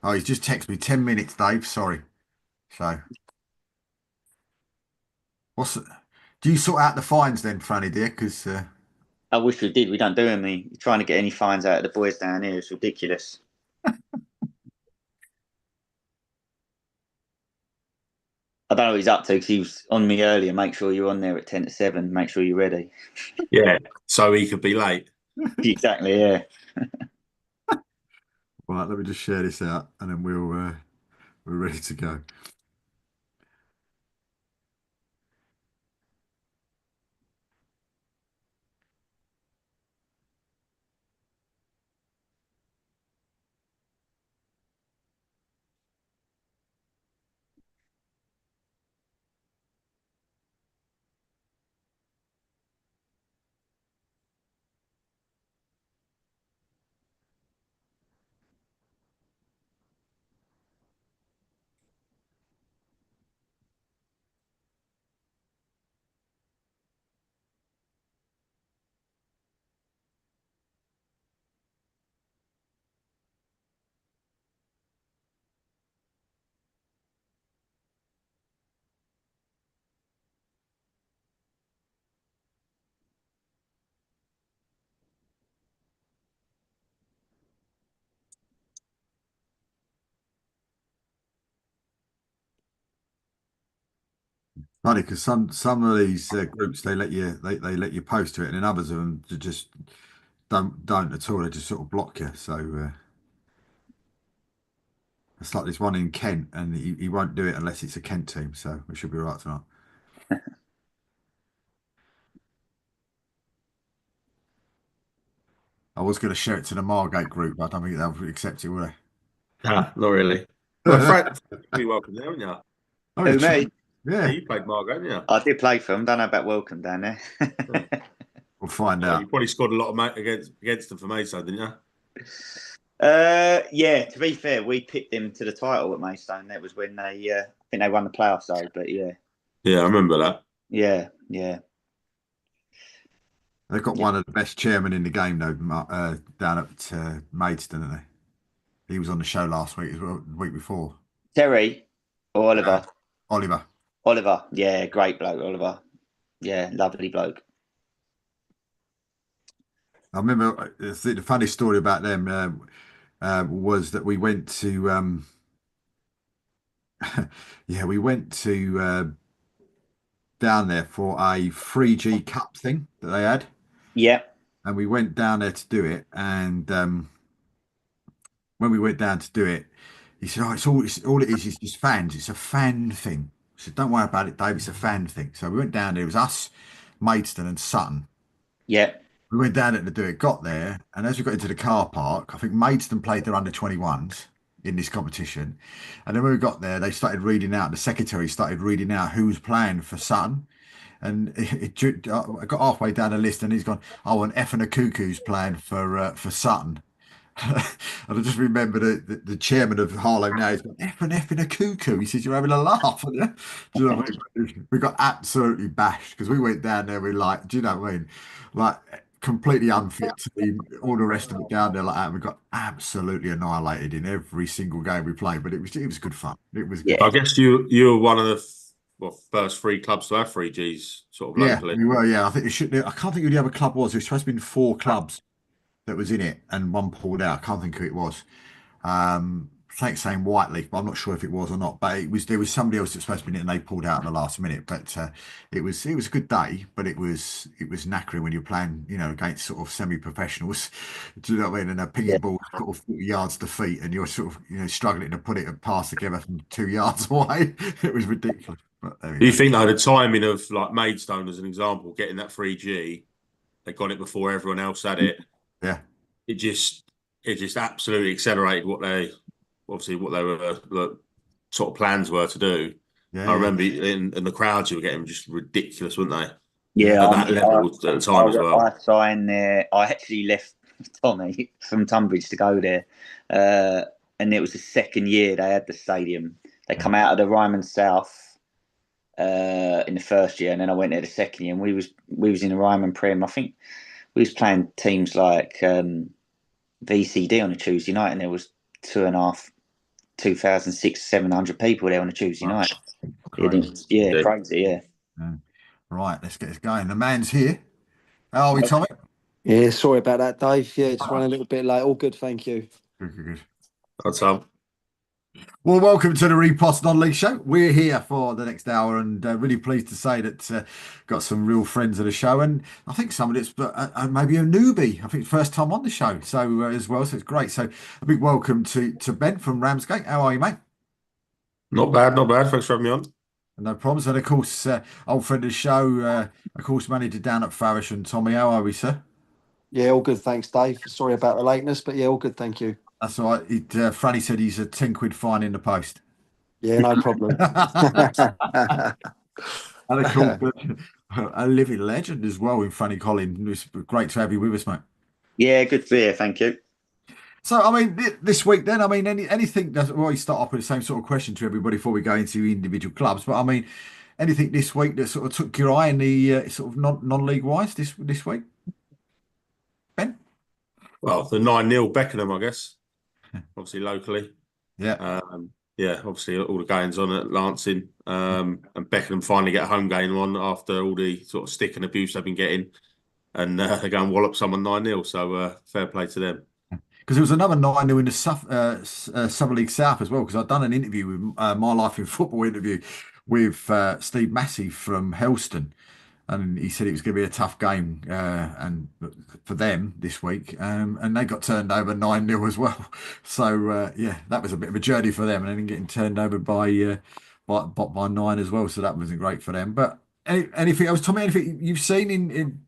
Oh, he's just texted me 10 minutes, Dave. Sorry. So, what's the, do you sort out the fines then, Franny dear? Because I wish we did. We don't do any. Trying to get any fines out of the boys down here is ridiculous. I don't know what he's up to because he was on me earlier. Make sure you're on there at 10 to 7. Make sure you're ready. Yeah, so he could be late. Exactly, yeah. right, let me just share this out, and then we're ready to go. Funny because some of these groups they let you post to it, and then others of them just don't at all. They just sort of block you. So it's like this one in Kent, and he won't do it unless it's a Kent team. So we should be all right tonight. I was going to share it to the Margate group, but I don't think they'll accept it, will Ah, not really. Well, they? Frank, you welcome there, haven't you? Oh, Who, it's true. me? Yeah, Yeah, you played Margaret, didn't I did play for him. Don't know about Welcome down there. you? we'll find Well, you out. probably scored a lot of against them for Maidstone, didn't you? Yeah, to be fair, we picked them to the title at Maidstone. That was when I think they won the playoffs though. But yeah, Yeah, I remember that. yeah, yeah, They've got yeah. one of the best chairmen in the game, though, down at Maidstone, haven't they? He was on the show last week as well, the week before. Terry or Uh, Oliver? Oliver. Oliver, yeah, great bloke, Oliver. Yeah, lovely bloke. I remember the funny story about them was that we went to, yeah, we went to down there for a 3G Cup thing that they had. Yeah, And we went down there to do it. And when we went down to do it, he said, "Oh, it's all it is just fans. It's a fan thing." I said, "Don't worry about it, Dave. It's a fan thing." So we went down there. It was us, Maidstone, and Sutton. yeah, We went down there to do it. Got there, and as we got into the car park, I think Maidstone played their under 21s in this competition. And then when we got there, they started reading out. The secretary started reading out who was playing for Sutton. And I got halfway down the list, and he's gone, "Oh, and F and a Cuckoo's playing for Sutton." And I just remember the chairman of Harlow now. He's got F and a cuckoo. He says, "You're having a laugh." Aren't you? Do you know what I mean? We got absolutely bashed because we went down there. We're like, do you know what I mean? Like completely unfit to be all the rest of it down there like that. We got absolutely annihilated in every single game we played, but it was good fun. It was good yeah, I fun. guess you were one of the first three clubs to have three Gs sort of Yeah, locally. we were. Yeah, I think it should. I can't think who the other club was. It was supposed to be four clubs that was in it, and one pulled out. I can't think who it was. I think saying Whiteleaf, but I'm not sure if it was or not. But it was there was somebody else that was supposed to be in it, and they pulled out at the last minute. But it was a good day, but it was knackering when you're playing, against sort of semi-professionals. Do you know what I mean? And a yeah, pinging ball sort of 40 yards to feet, and you're sort of struggling to put it and pass together from 2 yards away. It was ridiculous. But there we Do you go. think though the timing of like Maidstone as an example, getting that three G, they got it before everyone else had it. Yeah, It just it just absolutely accelerated what they were the sort of plans were to do. yeah, I yeah, remember in the crowds you were getting just ridiculous, weren't they? yeah. yeah. At that level at the time as well. I signed there. I actually left Tommy from Tunbridge to go there, and it was the second year they had the stadium. They come out of the Ryman South in the first year, and then I went there the second year. And we was in the Ryman Prem. I think we was playing teams like VCD on a Tuesday night, and there was two and a half. 2006, 700 people there on a Tuesday night. Crazy. Crazy, yeah. Right, let's get this going. The man's here. How are we, Tommy? Yeah, sorry about that, Dave. Yeah, just running a little bit late. All good, thank you. Good. That's Tom. Well, welcome to the Repost Non-League Show. We're here for the next hour, and really pleased to say that got some real friends of the show, and I think somebody that's maybe a newbie. I think first time on the show, so as well. So it's great. So a big welcome to Ben from Ramsgate. How are you, mate? Not bad. Thanks for having me on. No problems. And of course, old friend of the show, of course, manager down at Farish. And Tommy, how are we, sir? Yeah, all good, thanks, Dave. Sorry about the lateness, but yeah, all good, thank you. That's all right. Franny said he's a 10 quid fine in the post. Yeah, no problem. A living legend as well in Franny Collin. It's great to have you with us, mate. Yeah, good to be here, thank you. So, I mean, this week then, I mean, anything that we always start off with the same sort of question to everybody before we go into individual clubs. But I mean, anything this week that sort of took your eye in the sort of non-league wise this week? Ben? Well, the 9-0 Beckenham, I guess. Obviously, locally. Yeah. Obviously, all the games on at Lancing. And Beckenham finally get a home game on after all the sort of stick and abuse they've been getting. And they go and wallop someone 9-0. So, fair play to them. Because there was another 9-0 in the Summer League South as well, because I'd done an interview with My Life in Football interview with Steve Massey from Helston. And he said it was going to be a tough game and for them this week. And they got turned over 9-0 as well. So, that was a bit of a journey for them. And then getting turned over by 9 as well. So that wasn't great for them. But anything else, Tommy, anything you've seen in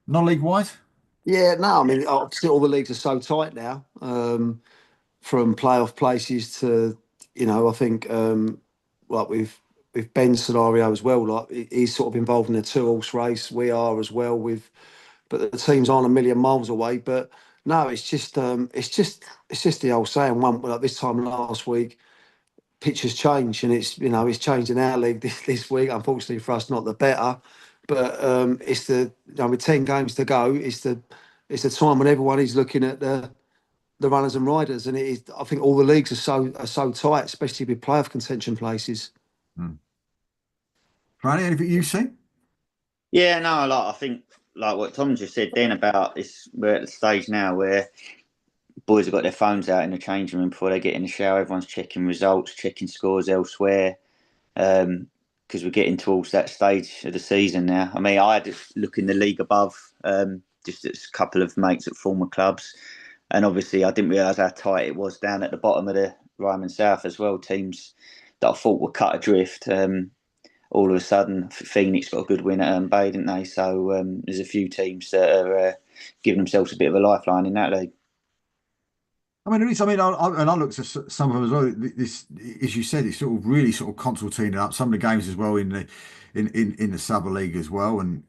non-league wise? Yeah, no, I mean, obviously all the leagues are so tight now, from playoff places to, I think, like with Ben's scenario as well, like he's sort of involved in a 2-horse race. We are as well but the teams aren't a million miles away. But no, it's just the old saying. Like this time last week, pictures change, and it's changed in our league this week. Unfortunately for us, not the better. But it's with 10 games to go, it's the time when everyone is looking at the runners and riders, and I think all the leagues are so tight, especially with playoff contention places. Franny, anything you've seen? Yeah, no, I think like what Tom just said then about this, we're at the stage now where boys have got their phones out in the changing room before they get in the shower. Everyone's checking results, checking scores elsewhere. Because we're getting towards that stage of the season now. I mean, I had to look in the league above, just at a couple of mates at former clubs. And obviously, I didn't realise how tight it was down at the bottom of the Ryman South as well. Teams that I thought were cut adrift. All of a sudden, Phoenix got a good win at Bay, didn't they? So there's a few teams that are giving themselves a bit of a lifeline in that league. I mean, I looked at some of them as well. This, as you said, it's sort of really sort of consulting up some of the games as well in the Summer League as well. And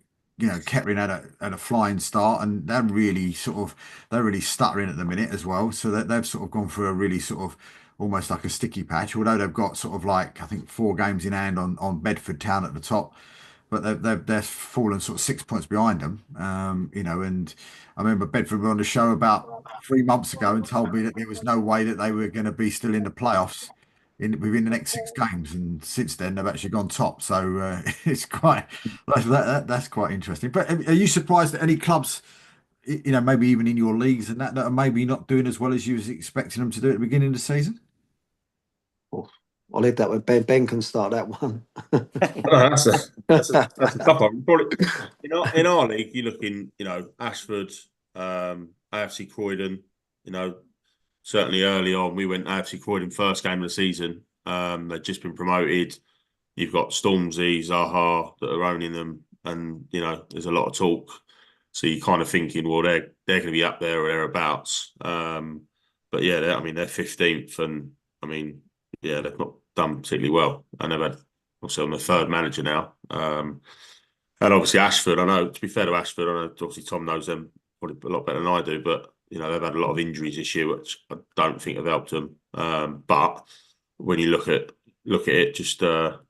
Kettering had a flying start, and they're really stuttering at the minute as well. So that they've sort of gone through a really sort of almost like a sticky patch. Although they've got sort of like I think 4 games in hand on Bedford Town at the top, but they're fallen sort of 6 points behind them. And I remember Bedford were on the show about 3 months ago and told me that there was no way that they were going to be still in the playoffs within the next 6 games, and since then they've actually gone top. So it's that's quite interesting. But are you surprised that any clubs, maybe even in your leagues and that are maybe not doing as well as you was expecting them to do at the beginning of the season? I'll leave that with Ben. Ben can start that one. That's a tough one. Probably, in our league, you're looking, Ashford, AFC Croydon. Certainly early on, we went AFC Croydon first game of the season. They'd just been promoted. You've got Stormzy, Zaha that are owning them, and there's a lot of talk. So you're kind of thinking, well, they're going to be up there or thereabouts. But yeah, they're 15th, and they've not done particularly well, and they've had obviously on the 3rd manager now. And obviously Ashford, I know, to be fair to Ashford, I know obviously Tom knows them probably a lot better than I do, but they've had a lot of injuries this year, which I don't think have helped them. But when you look at it, just a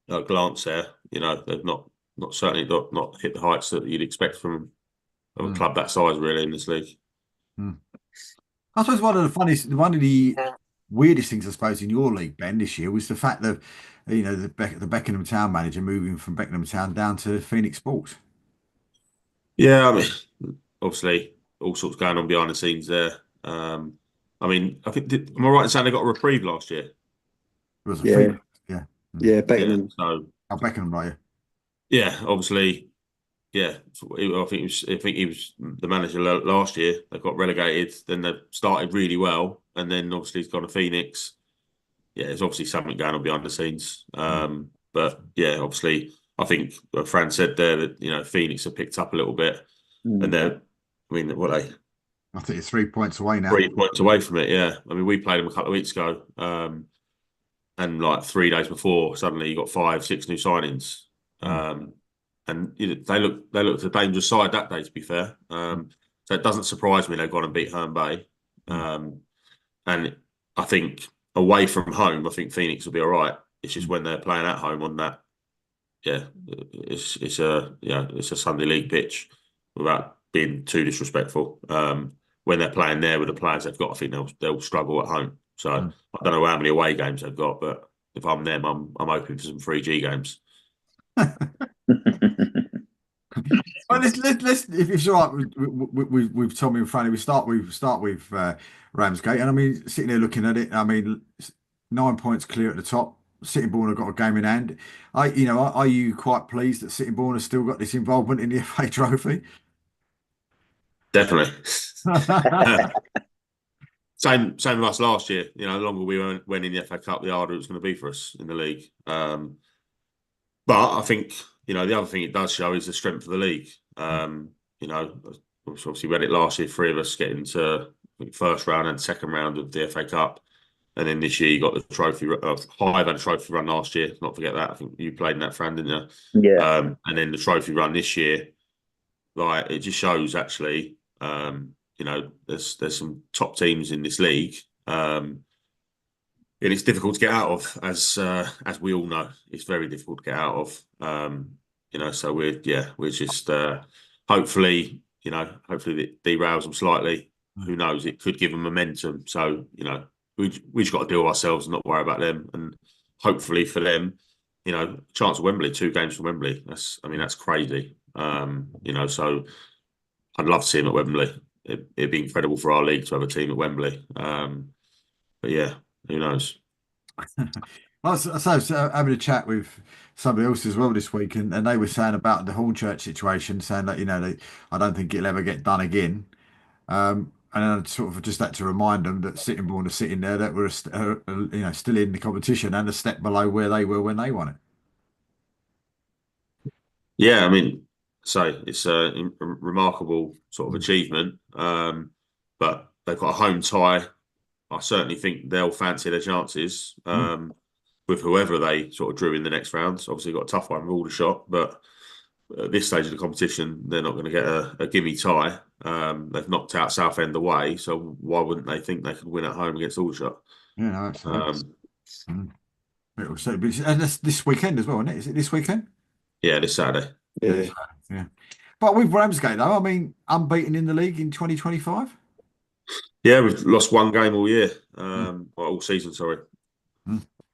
glance there, they've not certainly not hit the heights that you'd expect from a club that size, really, in this league. I suppose one of the weirdest things, I suppose, in your league, Ben, this year was the fact that the Beckenham Town manager moving from Beckenham Town down to Phoenix Sports. Yeah, I mean, obviously, all sorts going on behind the scenes there. I mean, I think am I right in saying they got a reprieve last year? It was a Yeah. Phoenix, yeah. Yeah, Yeah, Beckenham. so Oh, Beckenham, right? yeah, obviously, yeah. I think he was the manager last year. They got relegated, then they started really well, and then obviously he's gone to Phoenix. Yeah, there's obviously something going on behind the scenes. But yeah, obviously, I think Fran said there that Phoenix have picked up a little bit, and they're, I mean, what are they? I think it's 3 points away now. 3 points away from it. Yeah, I mean, we played them a couple of weeks ago, and like 3 days before, suddenly you got 5, 6 new signings, and they looked a dangerous side that day. To be fair, so it doesn't surprise me they've gone and beat Herne Bay, and I think away from home, I think Phoenix will be all right. It's just when they're playing at home on that, yeah, it's a Sunday League pitch, without being too disrespectful. When they're playing there with the players they've got, I think they'll struggle at home. So I don't know how many away games they've got, but if I'm them, I'm hoping for some 3G games. Well, let's if it's all right with Tommy and Franny, we start with Ramsgate, and I mean, sitting there looking at it, I mean, 9 points clear at the top. Sittingbourne have got a game in hand. Are you quite pleased that Sittingbourne has still got this involvement in the FA Trophy? Definitely. Same with us last year. The longer we went in the FA Cup, the harder it was going to be for us in the league. But I think the other thing it does show is the strength of the league. Obviously we had it last year, 3 of us getting to first round and second round of the FA Cup, and then this year you got the trophy. Hive had a trophy run last year. Not forget that. I think you played in that, Fran, didn't you? Yeah. And then the trophy run this year, like, it just shows actually. There's some top teams in this league, and it's difficult to get out of, as we all know. It's very difficult to get out of. So we're just hopefully it derails them slightly. Who knows? It could give them momentum. So we just got to deal with ourselves and not worry about them. And hopefully for them, chance of Wembley, 2 games from Wembley. That's crazy. So I'd love to see him at Wembley. It'd be incredible for our league to have a team at Wembley. But yeah, who knows? I was having a chat with somebody else as well this week, and they were saying about the Hornchurch situation, saying that I don't think it'll ever get done again. And I sort of just had to remind them that Sittingbourne are sitting there, that were still in the competition and a step below where they were when they won it. Yeah, so it's a remarkable sort of achievement, but they've got a home tie. I certainly think they'll fancy their chances with whoever they sort of drew in the next round. So obviously got a tough one with Aldershot, but at this stage of the competition, they're not going to get a gimme tie. They've knocked out Southend away, so why wouldn't they think they could win at home against Aldershot? Yeah, no, absolutely. And that's this weekend as well, isn't it? Is it this weekend? Yeah, this Saturday. Yeah. But with Ramsgate, though, unbeaten in the league in 2025. Yeah, we've lost 1 game all year, all season, sorry.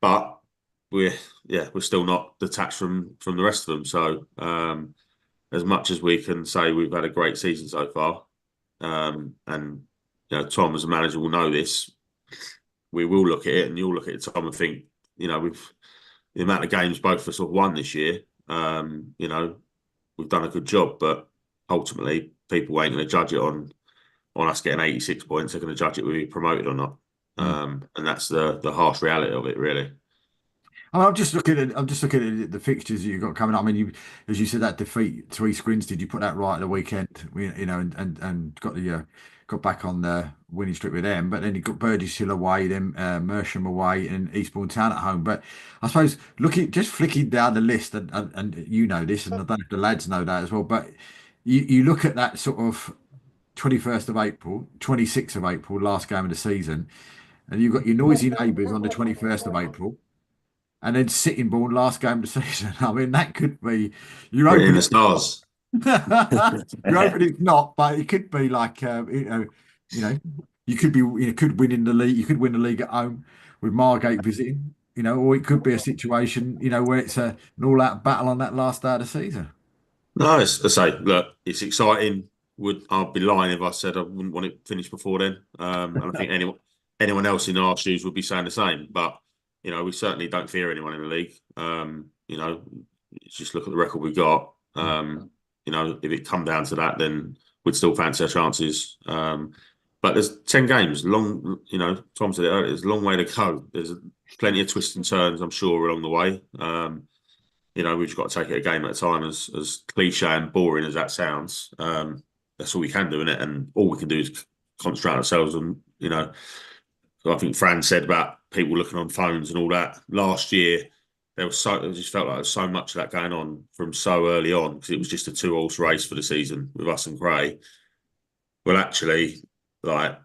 But we're still not detached from the rest of them. So as much as we can say we've had a great season so far, and Tom as a manager will know this, we will look at it, and you'll look at Tom and think, with the amount of games both of us have won this year, we've done a good job. But ultimately, people ain't going to judge it on us getting 86 points. They're going to judge it whether we promoted or not, and that's the harsh reality of it, really. I'm just looking at the fixtures you've got coming up. As you said, that defeat to East Grinstead, you put that right at the weekend, and got back on the winning streak with them. But then you got Burgess Hill away, then Mersham away, and Eastbourne Town at home. But I suppose just flicking down the list, and you know this, and I don't know if the lads know that as well. But you look at that sort of 21st of April, 26th of April, last game of the season, and you've got your noisy neighbours on the 21st of April. And then Sittingbourne last game of the season. That could be you're hoping the stars. You're hoping it's not, but it could be like You know, could win in the league. You could win the league at home with Margate visiting. Or it could be a situation, where it's an all-out battle on that last day of the season. No, I say, look, it's exciting. I'd be lying if I said I wouldn't want it finished before then. And I think anyone else in our shoes would be saying the same. But we certainly don't fear anyone in the league. Just look at the record we got. If it come down to that, then we'd still fancy our chances. But there's 10 games, long. Tom said it earlier. There's a long way to go. There's plenty of twists and turns, I'm sure, along the way. We've just got to take it a game at a time, as cliche and boring as that sounds. That's all we can do, innit? And all we can do is concentrate on ourselves. And, I think Fran said about people looking on phones and all that. Last year, it just felt like there was so much of that going on from so early on, because it was just a 2-horse race for the season with us and Cray. Well, actually, that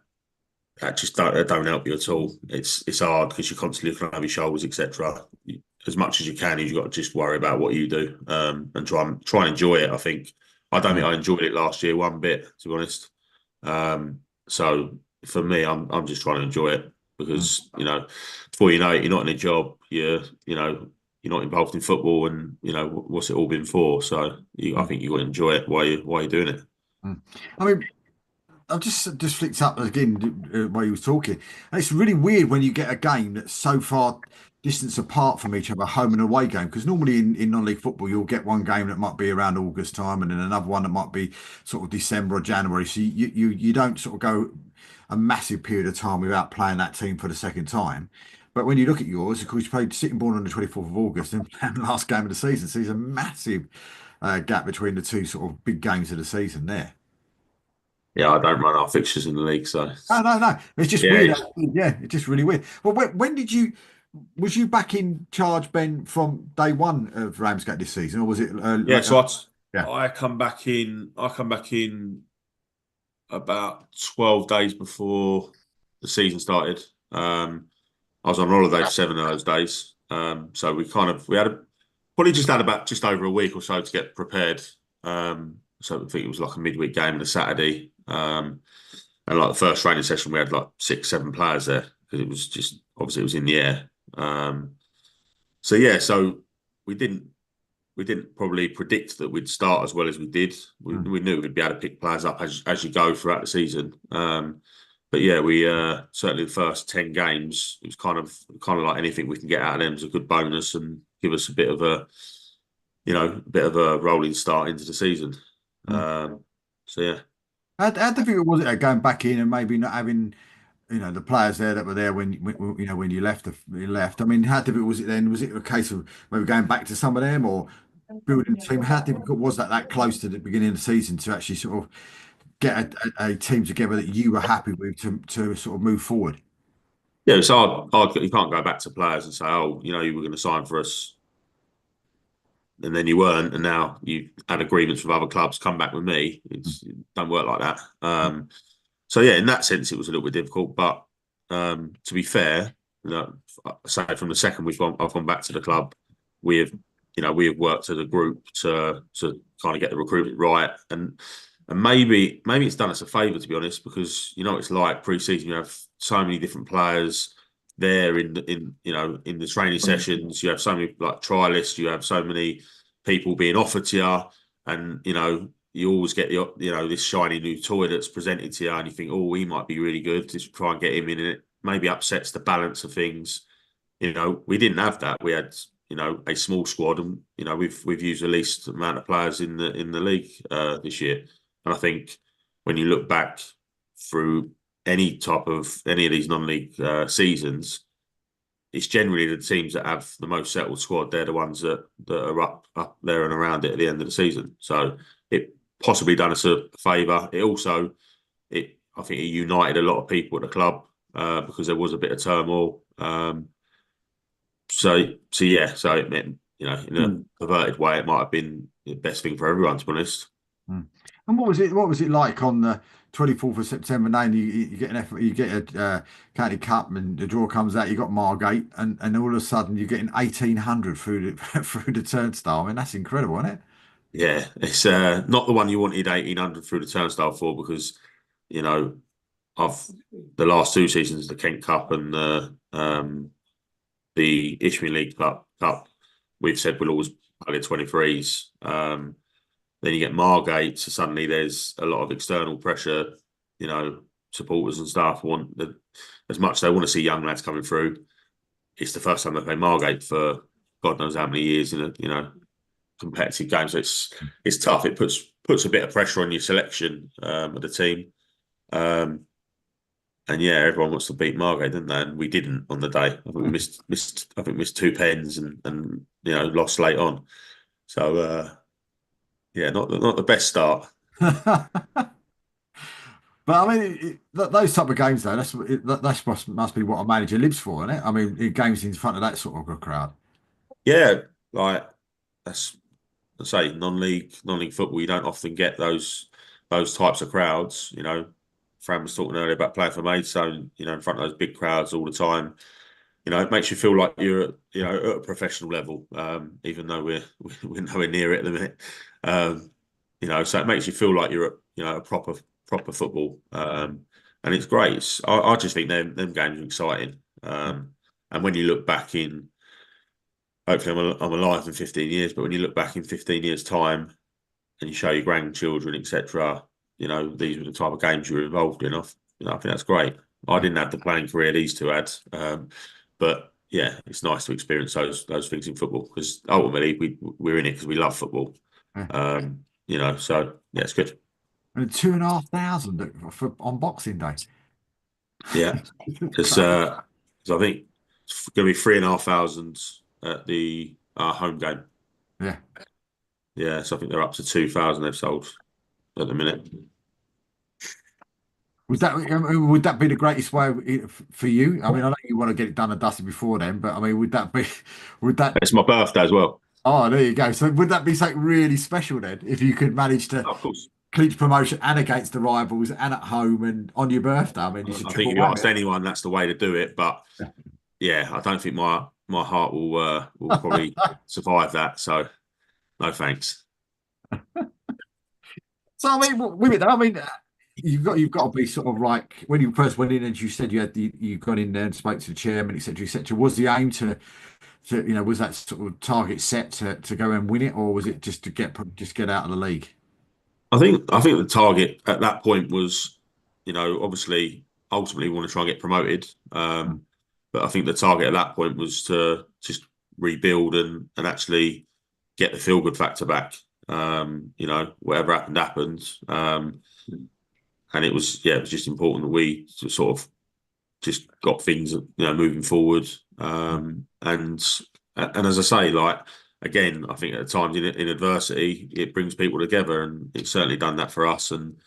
just don't help you at all. It's hard because you're constantly looking over your shoulders, etc. As much as you can, you've got to just worry about what you do, and try and enjoy it. I don't think I enjoyed it last year one bit, to be honest. So for me, I'm just trying to enjoy it, because before you know it, you're not in a job. You're not involved in football, and what's it all been for? So I think you've got to enjoy it while you're doing it. I mean, I've just flicked up again while you was talking, and it's really weird when you get a game that's so far distance apart from each other, home and away game. Because normally in non-league football, you'll get one game that might be around August time, and then another one that might be sort of December or January. So you don't sort of go a massive period of time without playing that team for the second time. But when you look at yours, of course, you played Sittingbourne on the 24th of August and the last game of the season. So there's a massive gap between the two sort of big games of the season there. Yeah, I don't run our fixtures in the league, so no. It's just weird. Yeah, it's just really weird. Well, when was you back in charge, Ben, from day one of Ramsgate this season, or was it? So I come back in about 12 days before the season started. I was on holiday for 7 of those days, so we probably just had just over a week or so to get prepared. So I think it was like a midweek game on a Saturday. And like the first training session, we had like 6-7 players there, because it was just, obviously it was in the air. So we didn't probably predict that we'd start as well as we did. We knew we'd be able to pick players up as you go throughout the season. But yeah, we certainly the first 10 games, it was kind of like anything we can get out of them is a good bonus and give us a bit of a rolling start into the season. So yeah. How difficult was it going back in and maybe not having, the players there that were there when you left? I mean, how difficult was it then? Was it a case of maybe going back to some of them or building a team? How difficult was that close to the beginning of the season to actually sort of get a team together that you were happy with to sort of move forward? Yeah, it's hard. You can't go back to players and say, "Oh, you were going to sign for us, and then you weren't, and now you had agreements with other clubs. Come back with me." It don't work like that. So yeah, in that sense, it was a little bit difficult. But to be fair, aside from the second I've gone back to the club, we have worked as a group to kind of get the recruitment right, and maybe it's done us a favour, to be honest, because it's like pre-season. You have so many different players there in the training sessions. You have so many like trialists. You have so many people being offered to you, and you always get this shiny new toy that's presented to you, and you think, oh, he might be really good. Just try and get him in, and it maybe upsets the balance of things. We didn't have that. We had a small squad, and we've used the least amount of players in the league this year. And I think when you look back through any of these non-league seasons, it's generally the teams that have the most settled squad. They're the ones that are up there and around it at the end of the season. So it possibly done us a favour. It also, I think it united a lot of people at the club because there was a bit of turmoil. So it meant, in a perverted way, it might have been the best thing for everyone, to be honest. And what was it like on the 24th of September? Now you get a county cup, and the draw comes out. You got Margate, and all of a sudden you're getting 1,800 through the turnstile. I mean, that's incredible, isn't it? Yeah, it's not the one you wanted 1,800 through the turnstile for, because I the last 2 seasons, the Kent Cup and the Isthmian League Cup, we've said we'll always target 23s. Then you get Margate, so suddenly there's a lot of external pressure. You know, supporters and staff as much as they want to see young lads coming through. It's the first time they play Margate for God knows how many years in a competitive game. So it's tough. It puts a bit of pressure on your selection of the team. And yeah, everyone wants to beat Margate, didn't they? And we didn't on the day. I think we missed 2 pens and lost late on. So yeah, not the best start. But I mean, those type of games though, that's must be what a manager lives for, isn't it? I mean, games in front of that sort of a crowd. Yeah, like that's I say non-league football. You don't often get those types of crowds. You know, Fran was talking earlier about playing for Maidstone. You know, in front of those big crowds all the time. You know, it makes you feel like you're at a professional level, even though we're nowhere near it at the minute. You know, so it makes you feel like you're at a proper football, and it's great. I just think them games are exciting. And when you look back in, hopefully I'm alive in 15 years, but when you look back in 15 years' time and you show your grandchildren, etc., you know, these were the type of games you were involved in. I think that's great. I didn't have the playing career these two had, but yeah, it's nice to experience those things in football because ultimately we're in it because we love football. You know, so yeah, it's good. And 2,500 on Boxing Day. Yeah, because I think it's going to be 3,500 at the home game. Yeah, yeah. So I think they're up to 2,000 they've sold at the minute. Would that be the greatest way for you? I mean, I know you want to get it done and dusted before then, but I mean, would that? It's my birthday as well. Oh, there you go. So would that be something really special then, if you could manage to of course. clinch promotion and against the rivals and at home and on your birthday? I mean, I think if you asked anyone, that's the way to do it. But yeah, I don't think my heart will probably survive that. So no thanks. So I mean, with it, I mean, you've got to be sort of like when you first went in, and you said you got in there and spoke to the chairman, etc., etc. Was the aim to was that sort of target set to go and win it, or was it just to get out of the league? I think the target at that point was, obviously ultimately we want to try and get promoted. But I think the target at that point was to just rebuild and actually get the feel good factor back. Whatever happened. And it was just important that we sort of just got things, moving forward. And as I say, like, again, I think at times in adversity, it brings people together, and it's certainly done that for us. And,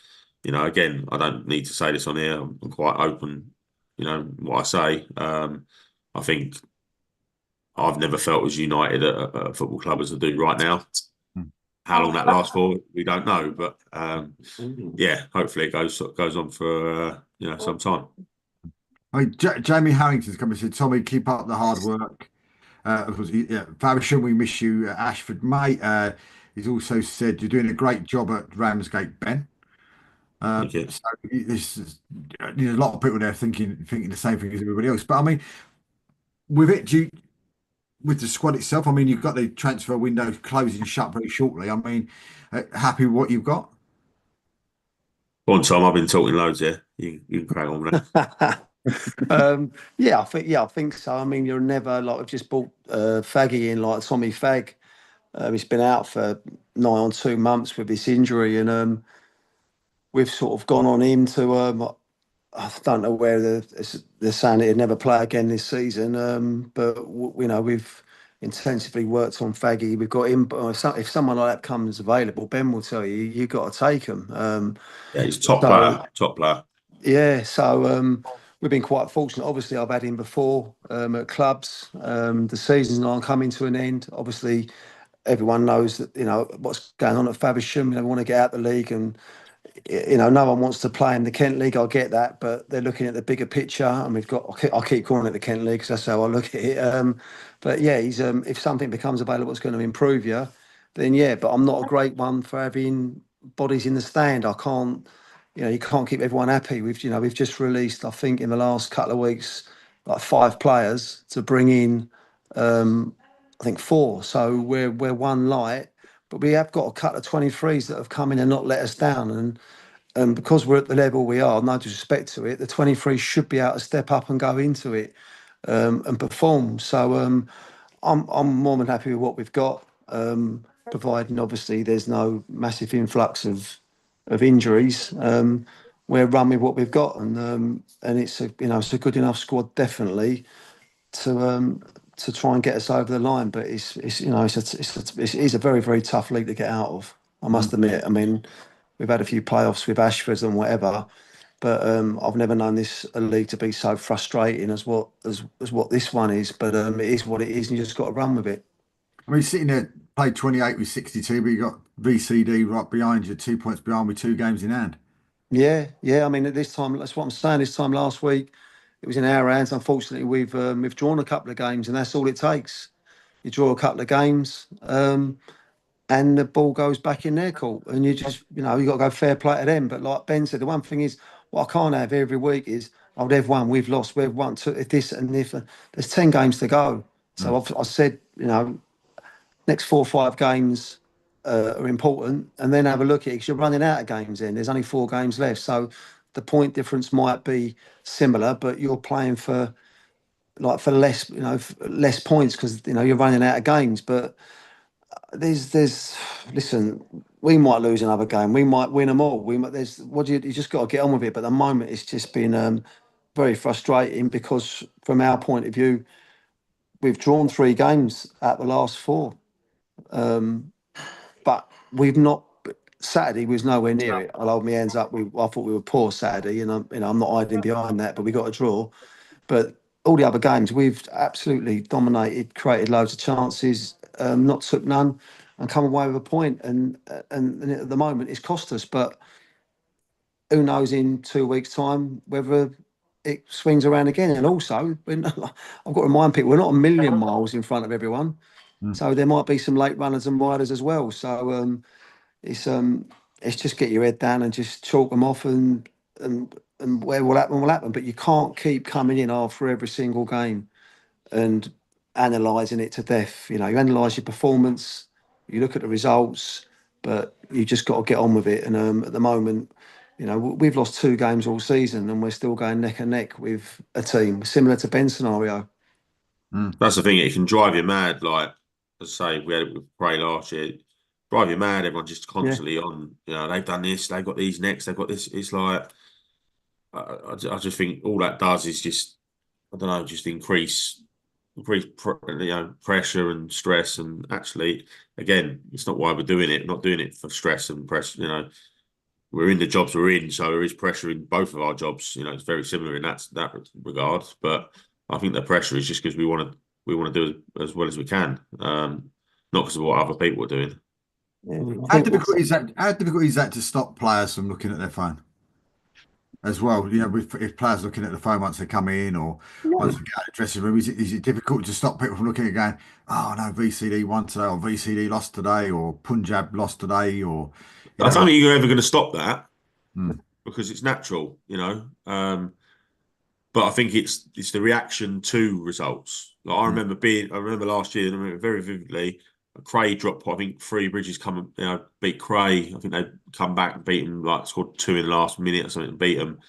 again, I don't need to say this on here. I'm quite open, what I say. I think I've never felt as united at a football club as I do right now. How long that lasts for, we don't know. But, yeah, hopefully it goes on for, some time. I mean, Jamie Harrington's come and said, Tommy, keep up the hard work. Faversham, we miss you, Ashford, mate. He's also said you're doing a great job at Ramsgate, Ben. Thank you. So there's a lot of people there thinking the same thing as everybody else. But I mean, with the squad itself, I mean, you've got the transfer window closing shut very shortly. I mean, happy with what you've got? Go on, Tom. I've been talking loads here. You can crack on with that. I think so. I mean, you're never like we've just bought Faggy in, like Tommy Fag. He's been out for nigh on 2 months with this injury, and we've sort of gone on him to. I don't know where they're saying he'd never play again this season, but we've intensively worked on Faggy. We've got him. If someone like that comes available, Ben will tell you you've got to take him. Yeah, he's top player. Yeah, so. We've been quite fortunate. Obviously, I've had him before at clubs. The season's now coming to an end. Obviously, everyone knows that what's going on at Faversham. We want to get out the league, and no one wants to play in the Kent League. I get that, but they're looking at the bigger picture, and we've got. I keep calling it the Kent League because that's how I look at it. But yeah, he's if something becomes available, it's going to improve you. Then yeah, but I'm not a great one for having bodies in the stand. I can't. you can't keep everyone happy. We've just released, I think, in the last couple of weeks, like 5 players to bring in. I think 4. So we're one light, but we have got a couple of 23s that have come in and not let us down. And because we're at the level we are, no disrespect to it, the 23 should be able to step up and go into it and perform. So I'm more than happy with what we've got, providing obviously there's no massive influx of injuries. We're run with what we've got, and it's it's a good enough squad definitely to try and get us over the line. But it is a very, very tough league to get out of, I must admit. I mean, we've had a few playoffs with Ashford and whatever, but I've never known this a league to be so frustrating as what this one is. But it is what it is, and you just got to run with it. I mean, sitting there, played 28 with 62, but you got VCD right behind you, 2 points behind with 2 games in hand. Yeah. I mean, at this time, that's what I'm saying. This time last week, it was in our hands. Unfortunately, we've drawn a couple of games, and that's all it takes. You draw a couple of games, and the ball goes back in their court, and you just you got to go fair play to them. But like Ben said, the one thing is what I can't have every week is they've won, we've lost, we've won. If this and if there's 10 games to go, so I said next 4 or 5 games are important, and then have a look at it because you're running out of games. Then there's only 4 games left, so the point difference might be similar, but you're playing for less, less points because you're running out of games. But listen, we might lose another game, we might win them all. You just got to get on with it. But at the moment, it's just been very frustrating because from our point of view, we've drawn 3 games out the last 4. But we've not. Saturday was nowhere near it. I'll hold my hands up. I thought we were poor Saturday, and I'm not hiding behind that. But we got a draw. But all the other games, we've absolutely dominated, created loads of chances, not took none, and come away with a point. And at the moment, it's cost us. But who knows in 2 weeks' time whether it swings around again. And also, I've got to remind people, we're not a million miles in front of everyone. So there might be some late runners and riders as well. So it's just get your head down and just chalk them off, and where will happen. But you can't keep coming in after every single game and analysing it to death. You analyse your performance, you look at the results, but you just got to get on with it. And at the moment, we've lost 2 games all season, and we're still going neck and neck with a team similar to Ben's scenario. That's the thing; it can drive you mad. Like as I say, we had it with Bray last year. Drive you mad. Everyone's just constantly on. They've done this. They've got these next. They've got this. It's like I just think all that does is just just increase pressure and stress. And actually, again, it's not why we're doing it. We're not doing it for stress and press. We're in the jobs we're in, so there is pressure in both of our jobs. It's very similar in that regard. But I think the pressure is just because we want to do as well as we can, not because of what other people are doing. How difficult is that? How difficult is that to stop players from looking at their phone as well? If players looking at the phone once they come in or once they get out of the dressing room, is it difficult to stop people from looking at it going, oh no, VCD won today, or VCD lost today, or Punjab lost today, or I don't think you're ever going to stop that because it's natural, but I think it's the reaction to results. Like I remember last year, I remember very vividly. Cray dropped, I think 3 Bridges come beat Cray. I think they come back and beat them, scored 2 in the last minute or something and beat them.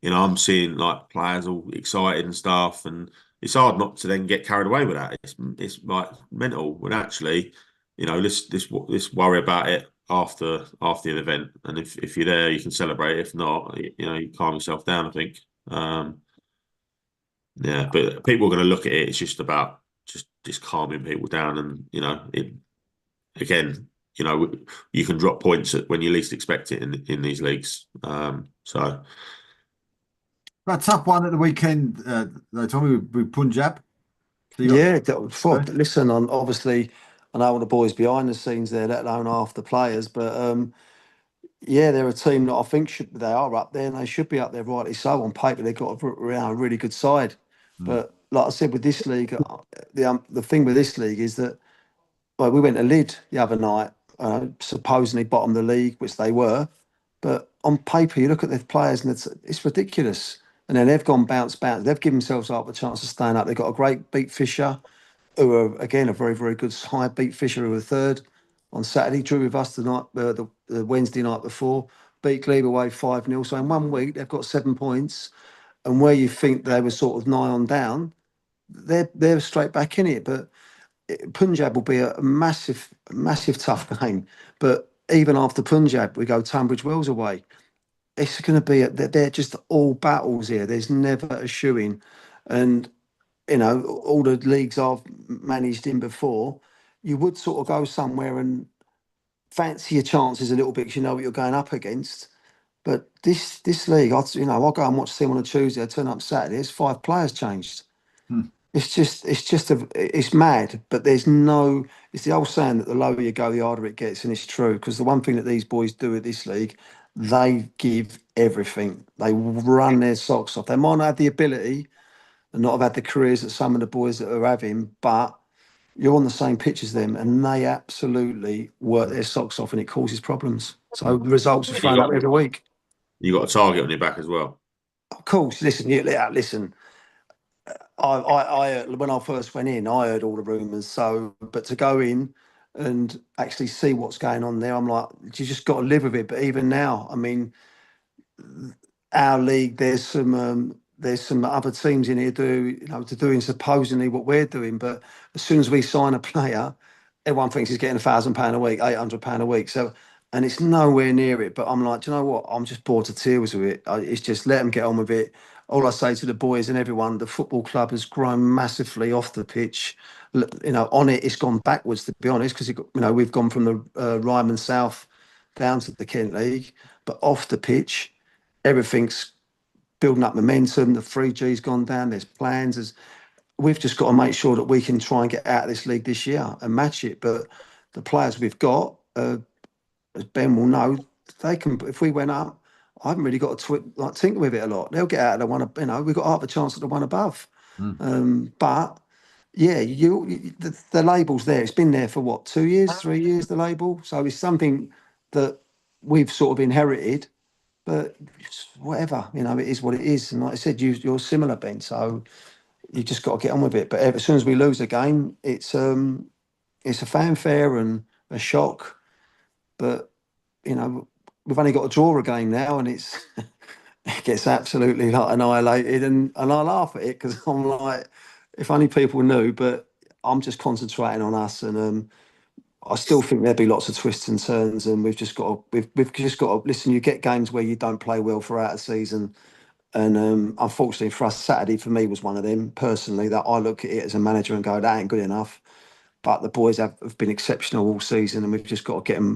I'm seeing players all excited and stuff, and it's hard not to then get carried away with that. It's mental when actually, let's worry about it after the event. And if you're there, you can celebrate. If not, you calm yourself down, I think. But people are going to look at it. It's just about just calming people down, and you can drop points when you least expect it in these leagues. So a tough one at the weekend, though, Tommy, with Punjab. Listen, obviously, I know all the boys behind the scenes there, let alone half the players, but they're a team that I think they are up there, and they should be up there, rightly so. On paper, they've got a really good side. But like I said, with this league, the thing with this league is that we went to Lyd the other night, supposedly bottom of the league, which they were. But on paper, you look at the players and it's ridiculous. And then they've gone bounce. They've given themselves up a chance of staying up. They've got a great beat Fisher, who are again a very, very good high beat Fisher, who were third on Saturday. Drew with us the Wednesday night before. Beat Glebe away 5-0. So in 1 week they've got 7 points. And where you think they were sort of nigh on down, they're straight back in it. But Punjab will be a massive, massive tough game. But even after Punjab, we go Tunbridge Wells away. It's going to be they're just all battles here. There's never a shoeing, and all the leagues I've managed in before, you would sort of go somewhere and fancy your chances a little bit because you know what you're going up against. But this league, I'll go and watch the team on a Tuesday. I turn up Saturday. It's 5 players changed. It's mad, but there's no. It's the old saying that the lower you go, the harder it gets, and it's true. Because the one thing that these boys do at this league, they give everything. They run their socks off. They might not have the ability and not have had the careers that some of the boys that are having, but you're on the same pitch as them, and they absolutely work their socks off, and it causes problems. So the results are thrown up every week. You got a target on your back as well. Of course, listen. I when I first went in, I heard all the rumours. So, but to go in and actually see what's going on there, I'm like, you just got to live with it. But even now, I mean, our league, there's some other teams in here doing supposedly what we're doing. But as soon as we sign a player, everyone thinks he's getting £1,000 a week, £800 a week. So, and it's nowhere near it. But I'm like, do you know what? I'm just bored to tears with it. It's just let them get on with it. All I say to the boys and everyone, the football club has grown massively off the pitch. On it, it's gone backwards, to be honest, because we've gone from the Ryman South down to the Kent League, but off the pitch, everything's building up momentum. The 3G's gone down. There's plans. We've just got to make sure that we can try and get out of this league this year and match it. But the players we've got, as Ben will know, they can. If we went up, I haven't really got to tinker with it a lot. They'll get out of the one. We've got half a chance at the one above. But yeah, the label's there. It's been there for what, 2 years, 3 years? The label. So it's something that we've sort of inherited. But whatever, it is what it is. And like I said, you're similar, Ben. So you just got to get on with it. But as soon as we lose a game, it's a fanfare and a shock. But we've only got to draw a game now, and it gets absolutely annihilated. And I laugh at it because I'm like, if only people knew. But I'm just concentrating on us, and I still think there'll be lots of twists and turns, and we've just got to listen. You get games where you don't play well throughout the season, and unfortunately for us, Saturday for me was one of them personally that I look at it as a manager and go, that ain't good enough. But the boys have been exceptional all season, and we've just got to get them,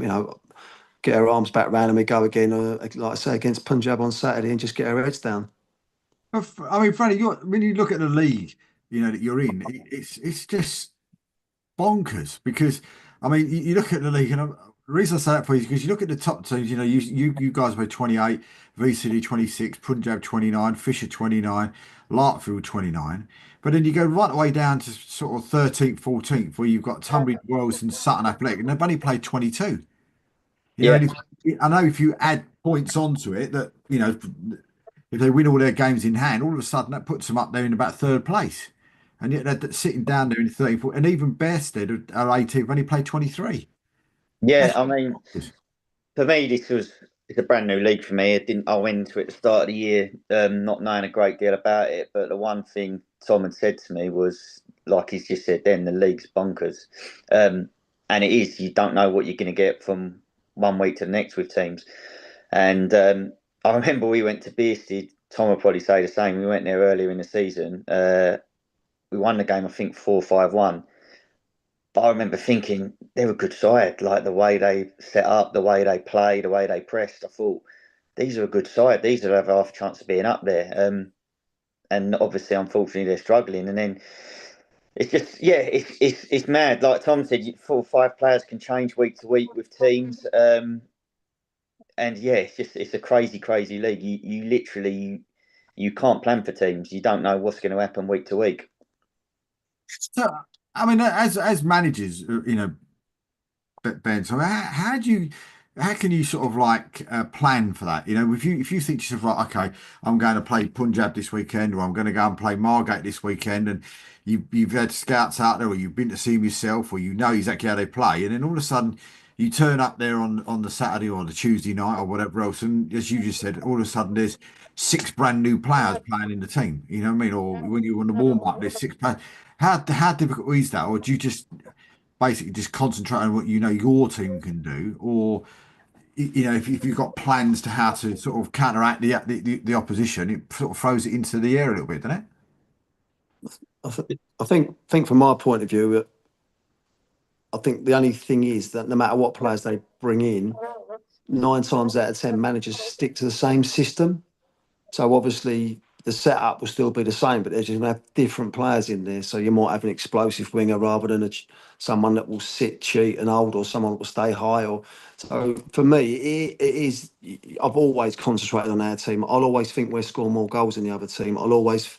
get our arms back round, and we go again, like I say, against Punjab on Saturday, and just get our heads down. I mean, Freddie, when you look at the league, that you're in, it's just bonkers because. I mean, you look at the league, and the reason I say that for you is because you look at the top teams. You guys were 28, VCD 26, Punjab 29, Fisher 29, Larkfield 29. But then you go right the way down to sort of 13th, 14th, where you've got Tunbridge Wells and Sutton Athletic, and they've only played 22. I know if you add points onto it, that if they win all their games in hand, all of a sudden that puts them up there in about third place. And yet they're sitting down there in 34, and even Bearsted are 18th, only played 23. Yeah, I mean, for me, it's a brand new league for me. I went into it at the start of the year, not knowing a great deal about it. But the one thing Tom had said to me was, like he's just said then, the league's bonkers. And it is, you don't know what you're going to get from 1 week to the next with teams. And I remember we went to Bearsted. Tom will probably say the same. We went there earlier in the season. We won the game, I think, 4-5-1. But I remember thinking they were a good side, like the way they set up, the way they play, the way they pressed. I thought, these are a good side. These will have half a chance of being up there. And obviously, unfortunately, they're struggling. And then it's just, it's mad. Like Tom said, 4 or 5 players can change week to week with teams. And yeah, it's a crazy, crazy league. You literally, you can't plan for teams. You don't know what's going to happen week to week. So, I mean, as managers, Ben, so how do you, how can you sort of like plan for that? You know, if you think to yourself, right, okay, I'm going to play Punjab this weekend, or I'm going to go and play Margate this weekend, and you've had scouts out there, or you've been to see them yourself, or you know exactly how they play, and then all of a sudden you turn up there on the Saturday or the Tuesday night or whatever else, and as you just said, all of a sudden there's six brand new players playing in the team. You know what I mean? Or when you want to warm up, there's six players. How difficult is that? Or do you just basically just concentrate on what you know your team can do, or you know if you've got plans to how to sort of counteract the opposition, it sort of throws it into the air a little bit, doesn't it? I think from my point of view, I think the only thing is that no matter what players they bring in, 9 times out of 10 managers stick to the same system. So obviously the setup will still be the same, but they're just going to have different players in there. So you might have an explosive winger rather than someone that will sit, cheat, and hold, or someone that will stay high. Or so for me, it is. I've always concentrated on our team. I'll always think we're scoring more goals than the other team. I'll always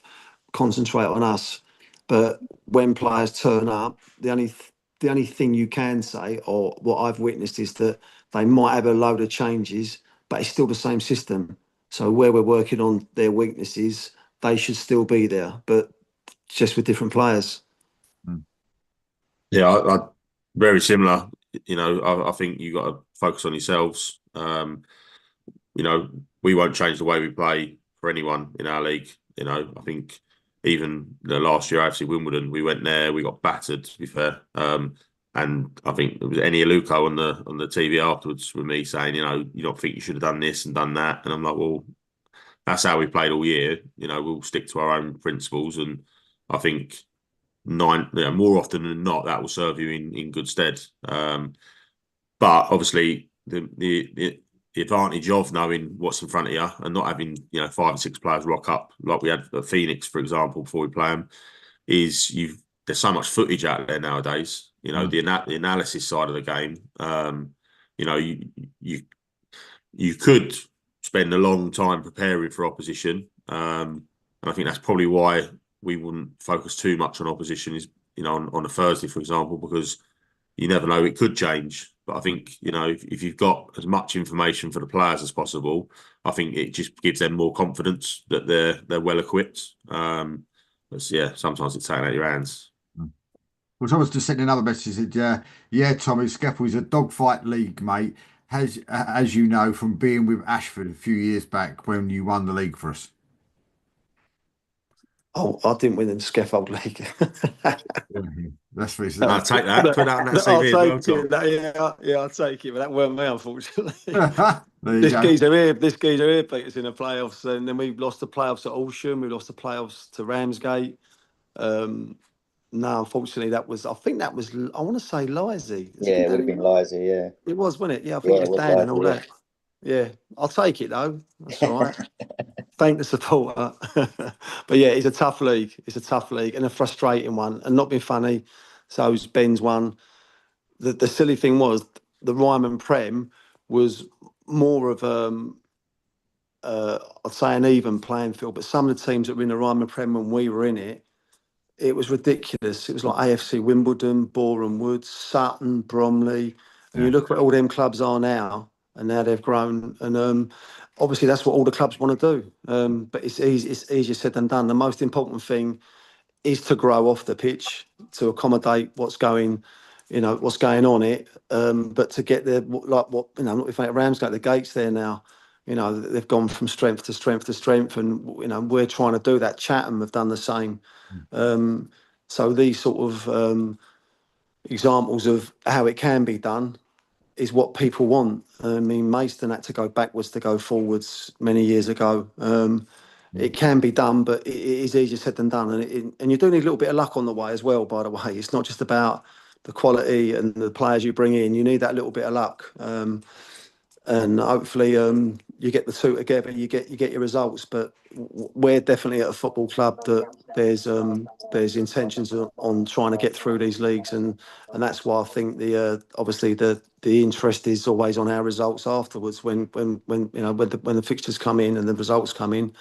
concentrate on us. But when players turn up, the only thing you can say, or what I've witnessed, is that they might have a load of changes, but it's still the same system. So where we're working on their weaknesses, they should still be there, but just with different players. Yeah, I very similar. You know, I think you got to focus on yourselves. You know, we won't change the way we play for anyone in our league. You know, I think even the last year, AFC Wimbledon, we went there, we got battered, to be fair. And I think it was Eni Aluko on the TV afterwards with me saying, you know, you don't think you should have done this and done that. And I'm like, well, that's how we played all year. You know, we'll stick to our own principles. And I think more often than not, that will serve you in good stead. But obviously, the advantage of knowing what's in front of you and not having 5 or 6 players rock up like we had at Phoenix, for example, before we play them, is there's so much footage out there nowadays. You know, the analysis side of the game. You know, you could spend a long time preparing for opposition, and I think that's probably why we wouldn't focus too much on opposition. Is on a Thursday, for example, because you never know, it could change. But I think, if you've got as much information for the players as possible, I think it just gives them more confidence that they're well equipped. Yeah, sometimes it's taken out of your hands. Well, someone's just sent another message. Said, yeah, Tommy, Skeppel is a dogfight league, mate. As you know from being with Ashford a few years back when you won the league for us. Oh, I didn't win in the Scaffold League. That's what he said. I'll take that. Put that on that CV. I'll take it. But that weren't me, unfortunately. This geezer here beat us in the playoffs, and then we lost the playoffs at Alsham. We lost the playoffs to Ramsgate. No, unfortunately, I want to say Lisey. Yeah, it would have been Lisey, yeah. It was, wasn't it? Yeah, I think it was Dan and all that. Yeah, I'll take it, though. That's all right. Thank the supporter. But yeah, it's a tough league. It's a tough league and a frustrating one. And not being funny, so Ben's one. The silly thing was, the Ryman Prem was more of I'd say an even playing field. But some of the teams that were in the Ryman Prem when we were in it, it was ridiculous. It was like AFC Wimbledon, Boreham Wood, Sutton, Bromley. And you look at what all them clubs are now, and now they've grown. And obviously, that's what all the clubs want to do. But it's easier said than done. The most important thing is to grow off the pitch, to accommodate what's going on it. But to get there, not if at Ramsgate, the gates there now. They've gone from strength to strength to strength, and we're trying to do that. Chatham have done the same. So these sort of examples of how it can be done is what people want. I mean, Maidstone had to go backwards to go forwards many years ago. It can be done, but it is easier said than done, and you do need a little bit of luck on the way as well. By the way, it's not just about the quality and the players you bring in. You need that little bit of luck. And hopefully you get the two together, you get your results. But we're definitely at a football club that there's intentions on trying to get through these leagues, and that's why I think obviously the interest is always on our results afterwards. When the fixtures come in and the results come in,